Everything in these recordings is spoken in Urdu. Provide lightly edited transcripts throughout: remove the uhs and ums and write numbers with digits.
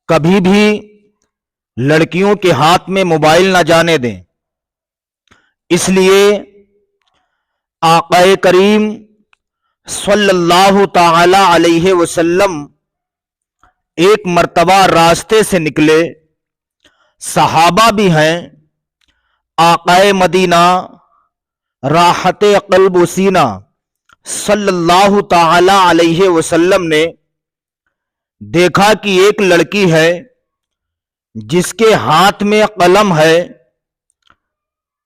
کبھی بھی لڑکیوں کے ہاتھ میں موبائل نہ جانے دیں۔ اس لیے آقا کریم صلی اللہ تعالی علیہ وسلم ایک مرتبہ راستے سے نکلے، صحابہ بھی ہیں، آقا مدینہ راحت قلب و سینہ صلی اللہ تعالی علیہ وسلم نے دیکھا کہ ایک لڑکی ہے جس کے ہاتھ میں قلم ہے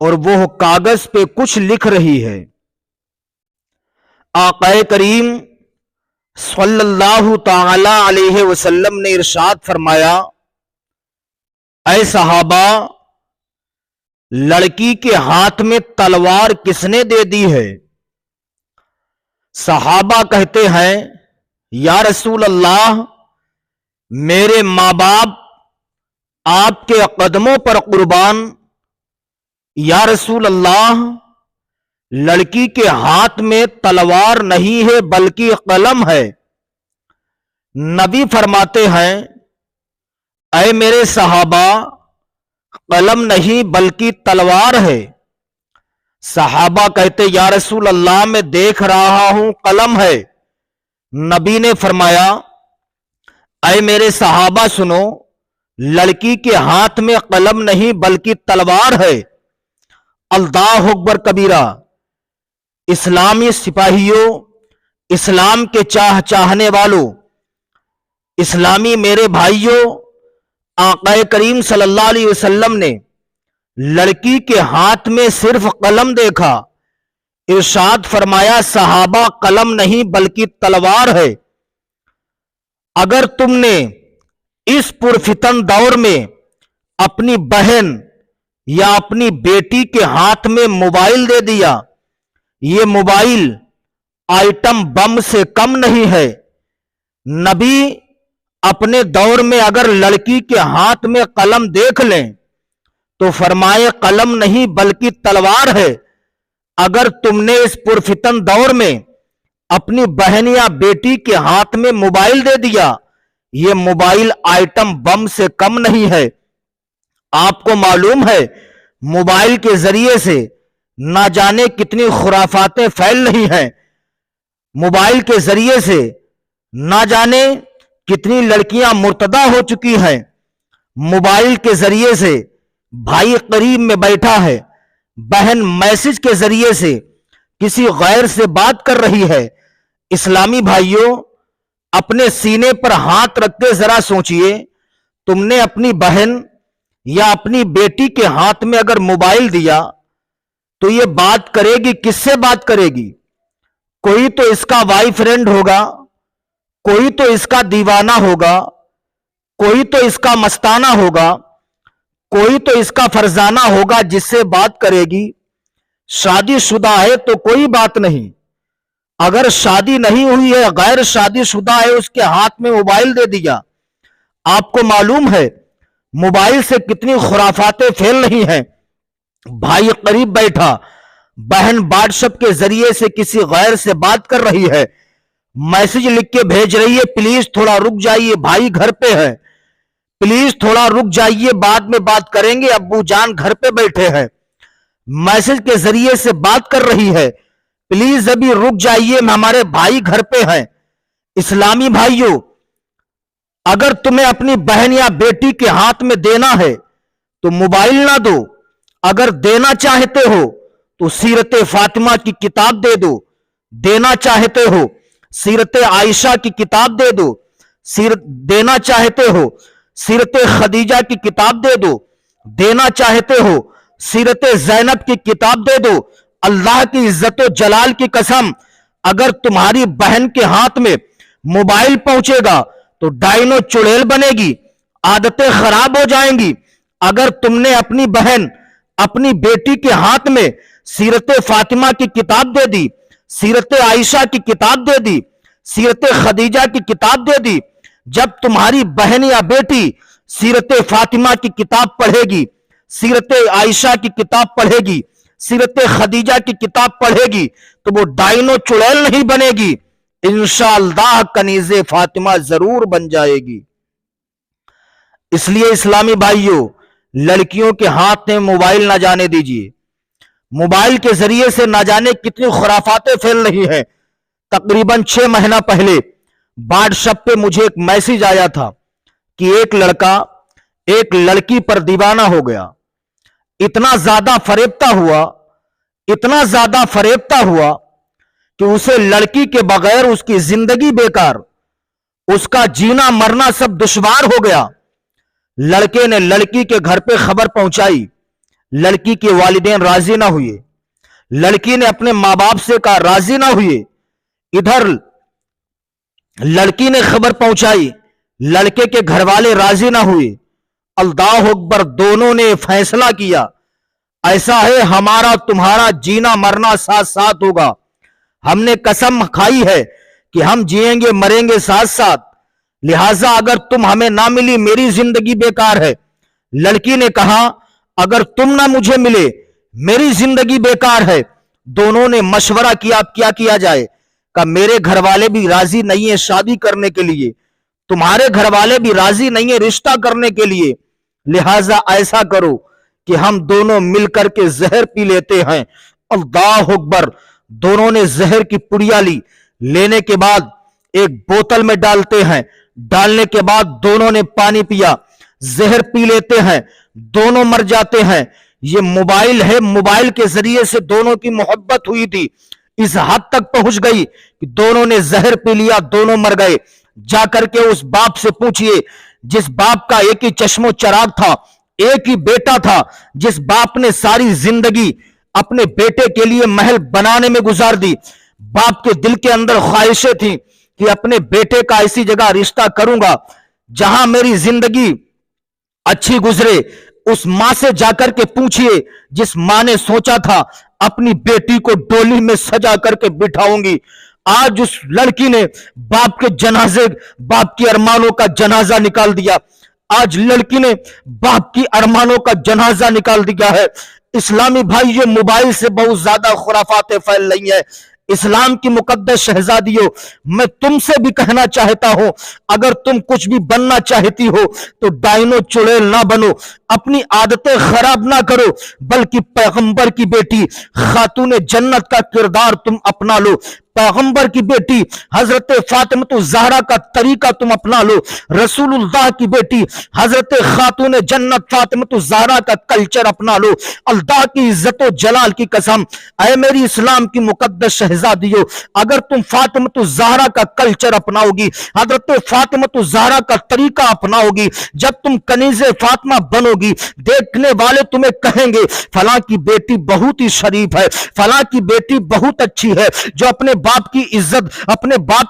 اور وہ کاغذ پہ کچھ لکھ رہی ہے۔ آقا کریم صلی اللہ تعالی علیہ وسلم نے ارشاد فرمایا، اے صحابہ، لڑکی کے ہاتھ میں تلوار کس نے دے دی ہے؟ صحابہ کہتے ہیں، یا رسول اللہ، میرے ماں باپ آپ کے قدموں پر قربان۔ یا رسول اللہ، لڑکی کے ہاتھ میں تلوار نہیں ہے بلکہ قلم ہے۔ نبی فرماتے ہیں، اے میرے صحابہ، قلم نہیں بلکہ تلوار ہے۔ صحابہ کہتے، یا رسول اللہ، میں دیکھ رہا ہوں قلم ہے۔ نبی نے فرمایا، اے میرے صحابہ سنو، لڑکی کے ہاتھ میں قلم نہیں بلکہ تلوار ہے۔ اللہ اکبر کبیرہ۔ اسلامی سپاہیوں، اسلام کے چاہنے والوں، اسلامی میرے بھائیوں، آقا کریم صلی اللہ علیہ وسلم نے لڑکی کے ہاتھ میں صرف قلم دیکھا، ارشاد فرمایا، صحابہ، قلم نہیں بلکہ تلوار ہے۔ اگر تم نے اس پرفتن دور میں اپنی بہن یا اپنی بیٹی کے ہاتھ میں موبائل دے دیا، یہ موبائل آئٹم بم سے کم نہیں ہے۔ نبی اپنے دور میں اگر لڑکی کے ہاتھ میں قلم دیکھ لیں تو فرمائے، قلم نہیں بلکہ تلوار ہے۔ اگر تم نے اس پرفتن دور میں اپنی بہن یا بیٹی کے ہاتھ میں موبائل دے دیا، یہ موبائل آئٹم بم سے کم نہیں ہے۔ آپ کو معلوم ہے موبائل کے ذریعے سے نہ جانے کتنی خرافاتیں پھیل رہی ہیں، موبائل کے ذریعے سے نہ جانے کتنی لڑکیاں مرتدہ ہو چکی ہیں، موبائل کے ذریعے سے بھائی قریب میں بیٹھا ہے، بہن میسج کے ذریعے سے کسی غیر سے بات کر رہی ہے۔ اسلامی بھائیوں، اپنے سینے پر ہاتھ رکھ کے ذرا سوچئے، تم نے اپنی بہن یا اپنی بیٹی کے ہاتھ میں اگر موبائل دیا تو یہ بات کرے گی، کس سے بات کرے گی؟ کوئی تو اس کا بائی فرینڈ ہوگا، کوئی تو اس کا دیوانہ ہوگا، کوئی تو اس کا مستانہ ہوگا، کوئی تو اس کا فرزانہ ہوگا جس سے بات کرے گی۔ شادی شدہ ہے تو کوئی بات نہیں، اگر شادی نہیں ہوئی ہے، غیر شادی شدہ ہے، اس کے ہاتھ میں موبائل دے دیا۔ آپ کو معلوم ہے موبائل سے کتنی خرافاتیں پھیل رہی ہیں۔ بھائی قریب بیٹھا، بہن واٹس ایپ کے ذریعے سے کسی غیر سے بات کر رہی ہے، میسج لکھ کے بھیج رہی ہے، پلیز تھوڑا رک جائیے، بھائی گھر پہ ہے، پلیز تھوڑا رک جائیے، بعد میں بات کریں گے، ابو جان گھر پہ بیٹھے ہیں۔ میسج کے ذریعے سے بات کر رہی ہے، پلیز ابھی رک جائیے، ہمارے بھائی گھر پہ ہیں۔ اسلامی بھائیوں، اگر تمہیں اپنی بہن یا بیٹی کے ہاتھ میں دینا ہے تو موبائل نہ دو، اگر دینا چاہتے ہو تو سیرت فاطمہ کی کتاب دے دو، دینا چاہتے ہو سیرت عائشہ کی کتاب دے دو، دینا چاہتے ہو سیرت خدیجہ کی کتاب دے دو، دینا چاہتے ہو سیرت زینب کی کتاب دے دو۔ اللہ کی عزت و جلال کی قسم، اگر تمہاری بہن کے ہاتھ میں موبائل پہنچے گا تو ڈائنو چڑیل بنے گی، عادتیں خراب ہو جائیں گی۔ اگر تم نے اپنی بہن، اپنی بیٹی کے ہاتھ میں سیرت فاطمہ کی کتاب دے دی، سیرت عائشہ کی کتاب دے دی، سیرت خدیجہ کی کتاب دے دی، جب تمہاری بہن یا بیٹی سیرت فاطمہ کی کتاب پڑھے گی، سیرت عائشہ کی کتاب پڑھے گی، سیرت خدیجہ کی کتاب پڑھے گی، تو وہ ڈائنو چڑیل نہیں بنے گی، انشاءاللہ کنیز فاطمہ ضرور بن جائے گی۔ اس لیے اسلامی بھائیوں، لڑکیوں کے ہاتھ میں موبائل نہ جانے دیجیے۔ موبائل کے ذریعے سے نہ جانے کتنی خرافاتیں پھیل رہی ہیں۔ تقریباً 6 مہینہ پہلے واٹس ایپ پہ مجھے ایک میسج آیا تھا کہ ایک لڑکا ایک لڑکی پر دیوانہ ہو گیا۔ اتنا زیادہ فریبتا ہوا کہ اسے لڑکی کے بغیر اس کی زندگی بیکار، اس کا جینا مرنا سب دشوار ہو گیا۔ لڑکے نے لڑکی کے گھر پہ خبر پہنچائی، لڑکی کے والدین راضی نہ ہوئے۔ لڑکی نے اپنے ماں باپ سے کہا، راضی نہ ہوئے۔ ادھر لڑکی نے خبر پہنچائی، لڑکے کے گھر والے راضی نہ ہوئے۔ اللہ اکبر، دونوں نے فیصلہ کیا، ایسا ہے ہمارا تمہارا جینا مرنا ساتھ ساتھ ہوگا۔ ہم نے قسم کھائی ہے کہ ہم جئیں گے مریں گے ساتھ ساتھ، لہٰذا اگر تم ہمیں نہ ملی میری زندگی بیکار ہے۔ لڑکی نے کہا، اگر تم نہ مجھے ملے میری زندگی بیکار ہے۔ دونوں نے مشورہ کیا اب کیا کیا جائے۔ کہ میرے گھر والے بھی راضی نہیں ہیں شادی کرنے کے لیے، تمہارے گھر والے بھی راضی نہیں ہیں رشتہ کرنے کے لیے، لہٰذا ایسا کرو کہ ہم دونوں مل کر کے زہر پی لیتے ہیں۔ اللہ اکبر، دونوں نے زہر کی پڑیا لی، لینے کے بعد ایک بوتل میں ڈالتے ہیں، ڈالنے کے بعد دونوں نے پانی پیا، زہر پی لیتے ہیں، دونوں مر جاتے ہیں۔ یہ موبائل ہے، موبائل کے ذریعے سے دونوں کی محبت ہوئی تھی، اس حد تک پہنچ گئی کہ دونوں نے زہر پی لیا، دونوں مر گئے۔ جا کر کے اس باپ سے پوچھئے، جس باپ کا ایک ہی چشم و چراغ تھا، ایک ہی بیٹا تھا، جس باپ نے ساری زندگی اپنے بیٹے کے لیے محل بنانے میں گزار دی۔ باپ کے دل کے اندر خواہشیں تھیں کہ اپنے بیٹے کا ایسی جگہ رشتہ کروں گا جہاں میری زندگی اچھی گزرے۔ اس ماں سے جا کر کے پوچھئے جس ماں نے سوچا تھا اپنی بیٹی کو ڈولی میں سجا کر کے بٹھاؤں گی، آج اس لڑکی نے باپ کے جنازے، باپ کی ارمانوں کا جنازہ نکال دیا۔ آج لڑکی نے باپ کی ارمانوں کا جنازہ نکال دیا ہے۔ اسلامی بھائی، یہ موبائل سے بہت زیادہ خرافاتیں پھیل رہی ہیں۔ اسلام کی مقدس شہزادیوں، میں تم سے بھی کہنا چاہتا ہوں، اگر تم کچھ بھی بننا چاہتی ہو تو ڈائنو چڑیل نہ بنو، اپنی عادتیں خراب نہ کرو، بلکہ پیغمبر کی بیٹی خاتون جنت کا کردار تم اپنا لو۔ پیغمبر کی بیٹی حضرت فاطمہ الزہرا کا طریقہ تم اپنا لو، رسول اللہ کی بیٹی حضرت خاتون جنت فاطمہ الزہرا کا کلچر اپنا لو۔ اللہ کی عزت و جلال کی قسم، اے میری اسلام کی مقدس شہزادیوں، اگر تم فاطمہ الزہرا کا کلچر اپناؤ گی، حضرت فاطمہ الزہرا کا طریقہ اپناؤ گی، جب تم کنیز فاطمہ بنو گی، دیکھنے والے تمہیں کہیں گے فلاں کی بیٹی بہت ہی شریف ہے، فلاں کی بیٹی بہت اچھی ہے، جو اپنے باپ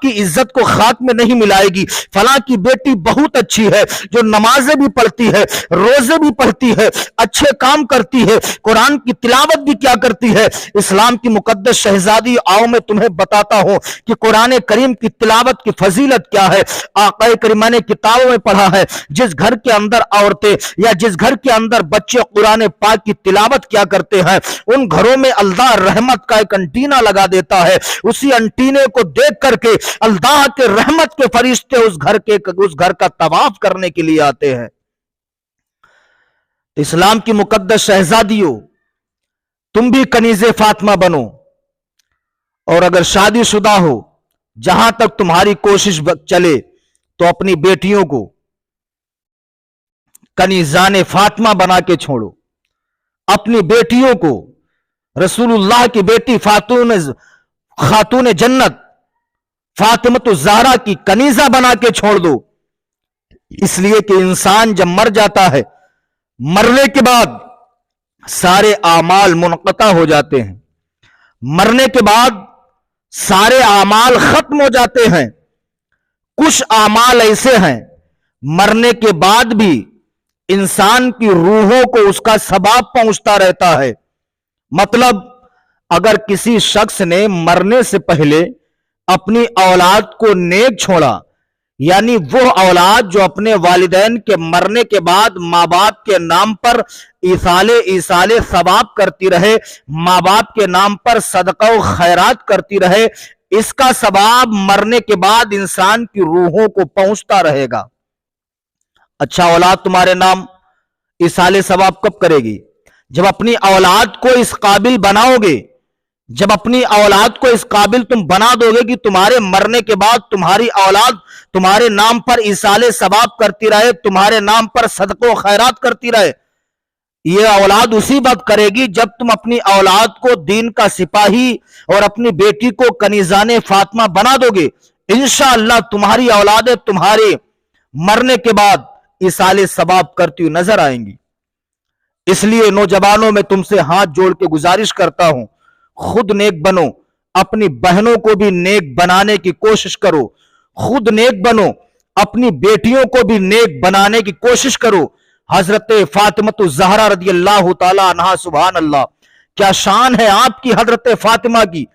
کی عزت کو خاک میں نہیں ملائے گی، فلاں کی بیٹی بہت اچھی ہے، جو نمازیں بھی پڑھتی ہے، روزے بھی پڑھتی ہے، اچھے کام کرتی ہے، قرآن کی تلاوت بھی کیا کرتی ہے۔ اسلام کی مقدس شہزادی، آؤ میں تمہیں بتاتا ہوں کہ قرآن کریم کی تلاوت کی فضیلت کیا ہے۔ آقا کریم نے کتابوں میں پڑھا ہے، جس گھر کے اندر عورتیں یا جس گھر کے اندر بچے قرآن پاک کی تلاوت کیا کرتے ہیں، ان گھروں میں اللہ رحمت کا ایک انٹینا لگا دیتا ہے۔ اسی انٹینے کو دیکھ کر کے اللہ کے رحمت کے فرشتے اس گھر کا طواف کرنے کے لیے آتے ہیں۔ اسلام کی مقدس شہزادیوں، تم بھی کنیز فاطمہ بنو، اور اگر شادی شدہ ہو، جہاں تک تمہاری کوشش چلے تو اپنی بیٹیوں کو کنیزان فاطمہ بنا کے چھوڑو، اپنی بیٹیوں کو رسول اللہ کی بیٹی خاتون جنت فاطمہ الزہرا کی کنیزہ بنا کے چھوڑ دو۔ اس لیے کہ انسان جب مر جاتا ہے، مرنے کے بعد سارے اعمال منقطع ہو جاتے ہیں، مرنے کے بعد سارے اعمال ختم ہو جاتے ہیں۔ کچھ اعمال ایسے ہیں مرنے کے بعد بھی انسان کی روحوں کو اس کا ثواب پہنچتا رہتا ہے۔ مطلب اگر کسی شخص نے مرنے سے پہلے اپنی اولاد کو نیک چھوڑا، یعنی وہ اولاد جو اپنے والدین کے مرنے کے بعد ماں باپ کے نام پر ایصال ثواب کرتی رہے، ماں باپ کے نام پر صدقہ و خیرات کرتی رہے، اس کا ثواب مرنے کے بعد انسان کی روحوں کو پہنچتا رہے گا۔ اچھا اولاد تمہارے نام ایصال ثواب کب کرے گی؟ جب اپنی اولاد کو اس قابل بناؤ گے، جب اپنی اولاد کو اس قابل تم بنا دو گے کہ تمہارے مرنے کے بعد تمہاری اولاد تمہارے نام پر ایصال ثواب کرتی رہے، تمہارے نام پر صدقہ و خیرات کرتی رہے، یہ اولاد اسی وقت کرے گی جب تم اپنی اولاد کو دین کا سپاہی اور اپنی بیٹی کو کنیزان فاطمہ بنا دو گے، انشاءاللہ تمہاری اولادیں تمہارے مرنے کے بعد ایصال ثواب کرتی ہوئی نظر آئیں گی۔ اس لیے نوجوانوں میں تم سے ہاتھ جوڑ کے گزارش کرتا ہوں، خود نیک بنو، اپنی بہنوں کو بھی نیک بنانے کی کوشش کرو، خود نیک بنو، اپنی بیٹیوں کو بھی نیک بنانے کی کوشش کرو۔ حضرت فاطمہ الزہرا رضی اللہ تعالی عنہا، سبحان اللہ، کیا شان ہے آپ کی حضرت فاطمہ کی،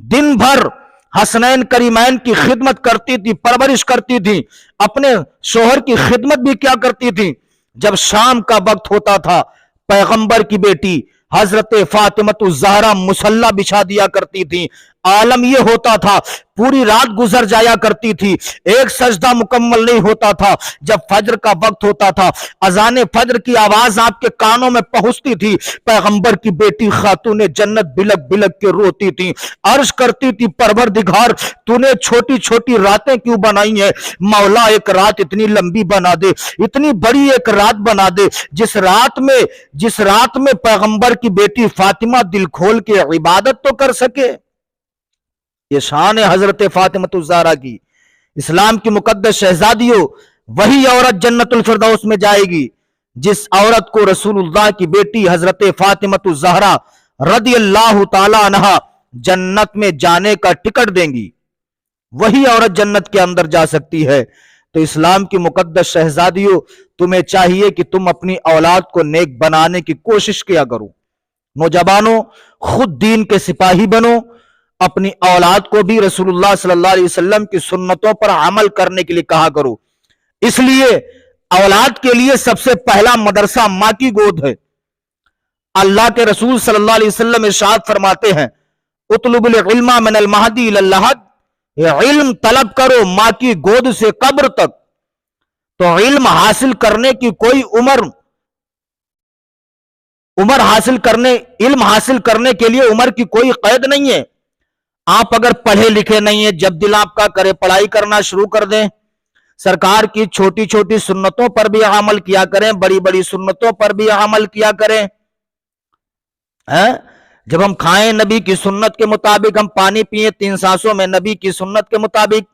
دن بھر حسنین کریمین کی خدمت کرتی تھی، پرورش کرتی تھی، اپنے شوہر کی خدمت بھی کیا کرتی تھی۔ جب شام کا وقت ہوتا تھا پیغمبر کی بیٹی حضرت فاطمہ الزہرا مصلی بچھا دیا کرتی تھی، عالم یہ ہوتا تھا پوری رات گزر جایا کرتی تھی، ایک سجدہ مکمل نہیں ہوتا تھا۔ جب فجر کا وقت ہوتا تھا، اذان فجر کی آواز آپ کے کانوں میں پہنچتی تھی، پیغمبر کی بیٹی خاتون جنت بلک بلک کے روتی تھی، عرض کرتی تھی پروردگار تو نے چھوٹی چھوٹی راتیں کیوں بنائی ہیں، مولا ایک رات اتنی لمبی بنا دے، اتنی بڑی ایک رات بنا دے جس رات میں پیغمبر کی بیٹی فاطمہ دل کھول کے عبادت تو کر سکے۔ یہ شان ہے حضرت فاطمہ الزہرا کی۔ اسلام کی مقدس شہزادیوں، وہی عورت جنت الفردوس میں جائے گی جس عورت کو رسول اللہ کی بیٹی حضرت فاطمہ الزہرا رضی اللہ تعالی عنہا جنت میں جانے کا ٹکٹ دیں گی، وہی عورت جنت کے اندر جا سکتی ہے۔ تو اسلام کی مقدس شہزادیوں، تمہیں چاہیے کہ تم اپنی اولاد کو نیک بنانے کی کوشش کیا کرو۔ نوجوانوں، خود دین کے سپاہی بنو، اپنی اولاد کو بھی رسول اللہ صلی اللہ علیہ وسلم کی سنتوں پر عمل کرنے کے لیے کہا کرو۔ اس لیے اولاد کے لیے سب سے پہلا مدرسہ ماں کی گود ہے۔ اللہ کے رسول صلی اللہ علیہ وسلم ارشاد فرماتے ہیں، اطلب العلم من المہدی الی اللحد، علم طلب کرو ماں کی گود سے قبر تک۔ تو علم حاصل کرنے کی کوئی علم حاصل کرنے کے لیے عمر کی کوئی قید نہیں ہے۔ آپ اگر پڑھے لکھے نہیں ہیں، جب دل آپ کا کرے پڑھائی کرنا شروع کر دیں، سرکار کی چھوٹی چھوٹی سنتوں پر بھی عمل کیا کریں، بڑی بڑی سنتوں پر بھی عمل کیا کریں۔ جب ہم کھائیں نبی کی سنت کے مطابق، ہم پانی پیئیں 3 سانسوں میں نبی کی سنت کے مطابق،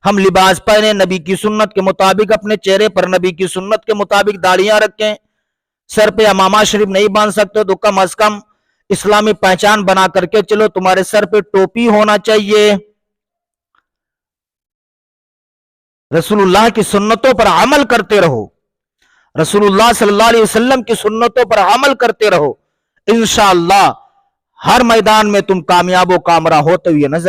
ہم لباس پہنے نبی کی سنت کے مطابق، اپنے چہرے پر نبی کی سنت کے مطابق داڑیاں رکھیں، سر پہ امامہ شریف نہیں باندھ سکتے تو کم از کم اسلامی پہچان بنا کر کے چلو، تمہارے سر پہ ٹوپی ہونا چاہیے۔ رسول اللہ کی سنتوں پر عمل کرتے رہو، رسول اللہ صلی اللہ علیہ وسلم کی سنتوں پر عمل کرتے رہو، انشاءاللہ ہر میدان میں تم کامیاب و کامرا ہوتے ہوئے نظر